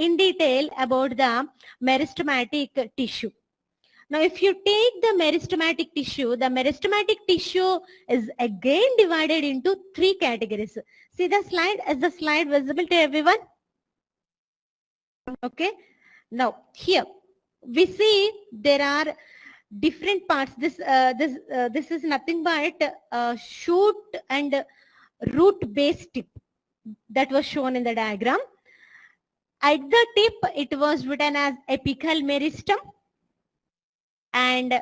in detail about the meristematic tissue. Now, if you take the meristematic tissue is again divided into 3 categories. See the slide? Is the slide visible to everyone? Okay. Now, here we see there are different parts. This is nothing but shoot and root base tip that was shown in the diagram. At the tip, it was written as apical meristem, and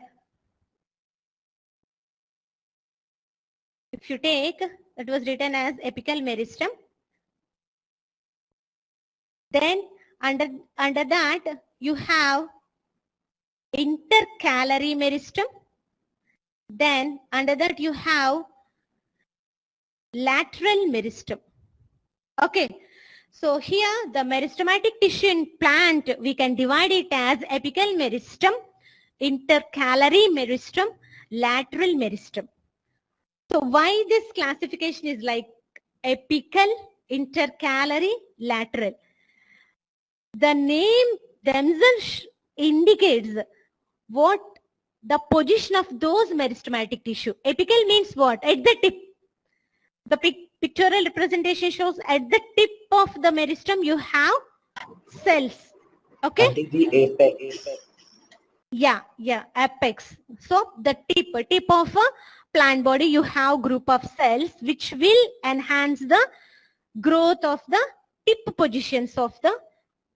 if you take, it was written as apical meristem. Then under that you have intercalary meristem. Then under that you have lateral meristem. Okay. So here the meristematic tissue in plant, we can divide it as apical meristem, intercalary meristem, lateral meristem. So why this classification is like apical, intercalary, lateral? The name themselves indicates what the position of those meristematic tissue. Apical means what? At the tip. The pictorial representation shows at the tip of the meristem you have cells. Okay? The apex. Yeah, apex. So the tip of a plant body, you have group of cells which will enhance the growth of the tip positions of the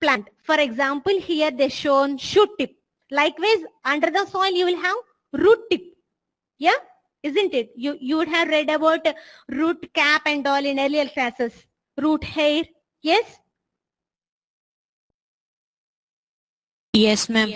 plant. For example, here they shown shoot tip. Likewise, under the soil you will have root tip. Yeah, isn't it? You would have read about root cap and all in earlier classes. Root hair. Yes? Yes, ma'am.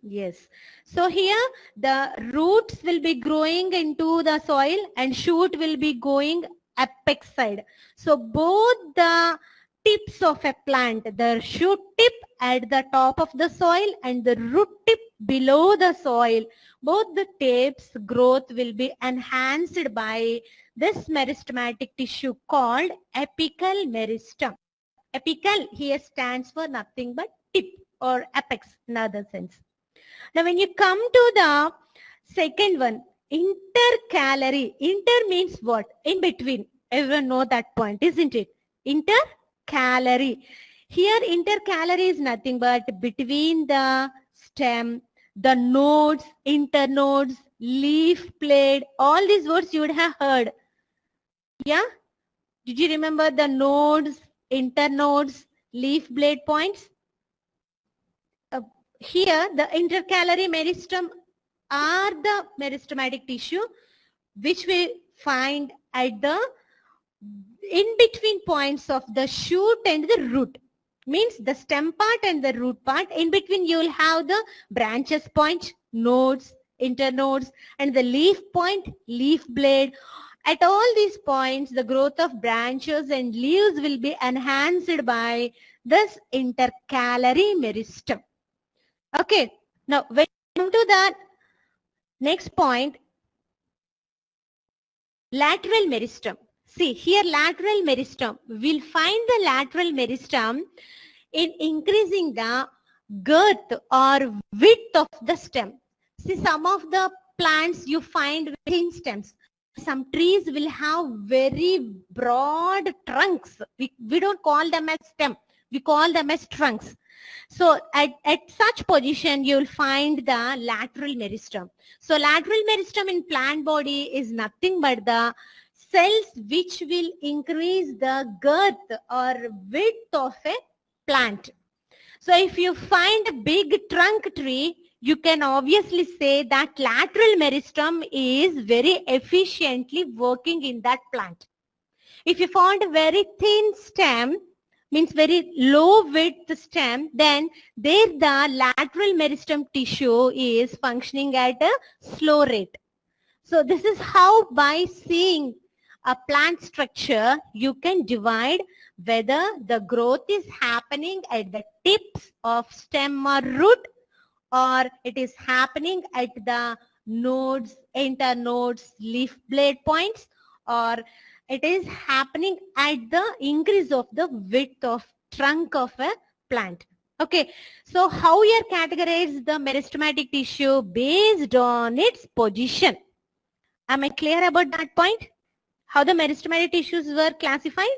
Yes. So here the roots will be growing into the soil and shoot will be going apex side. So both the tips of a plant, the shoot tip at the top of the soil and the root tip below the soil, both the tips growth will be enhanced by this meristematic tissue called apical meristem. Apical here stands for nothing but tip or apex in other sense. Now when you come to the second one, intercalary. Inter means what? In between. Everyone know that point, isn't it? Intercalary. Here intercalary is nothing but between the stem, the nodes, internodes, leaf blade, all these words you would have heard. Yeah? Did you remember the nodes, internodes, leaf blade points? Here the intercalary meristem are the meristematic tissue which we find at the in between points of the shoot and the root. Means the stem part and the root part. In between you will have the branches point, nodes, internodes, and the leaf point, leaf blade. At all these points, the growth of branches and leaves will be enhanced by this intercalary meristem. Okay, now when we come to the next point, lateral meristem. See here lateral meristem. We'll find the lateral meristem in increasing the girth or width of the stem. See some of the plants you find thin stems. Some trees will have very broad trunks. We don't call them as stem. We call them as trunks. So at such position you will find the lateral meristem. So lateral meristem in plant body is nothing but the cells which will increase the girth or width of a plant. So if you find a big trunk tree, you can obviously say that lateral meristem is very efficiently working in that plant. If you found a very thin stem, means very low width stem, then there the lateral meristem tissue is functioning at a slow rate. So this is how by seeing a plant structure you can divide whether the growth is happening at the tips of stem or root, or it is happening at the nodes, internodes, leaf blade points, or it is happening at the increase of the width of trunk of a plant. Okay, so how you categorize the meristematic tissue based on its position? Am I clear about that point? How the meristematic tissues were classified?